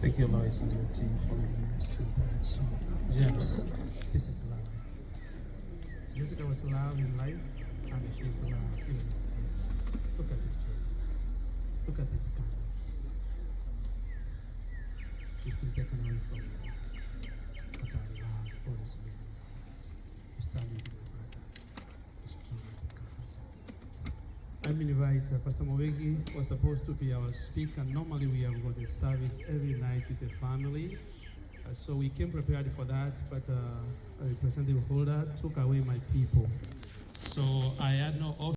Thank you, Lois and your team, for leading us through that song. James, this is love. Jessica was allowed in life, and she's allowed in death. Look at these faces. Look at these kindness. She's been taken away from you. But our love always remains. We stand with you, brother. It's true because of that. I'm going to invite Pastor Mowegi was supposed to be our speaker. Normally we have got a service every night with the family. So we came prepared for that, but Representative Holder took away my people. So I had no option.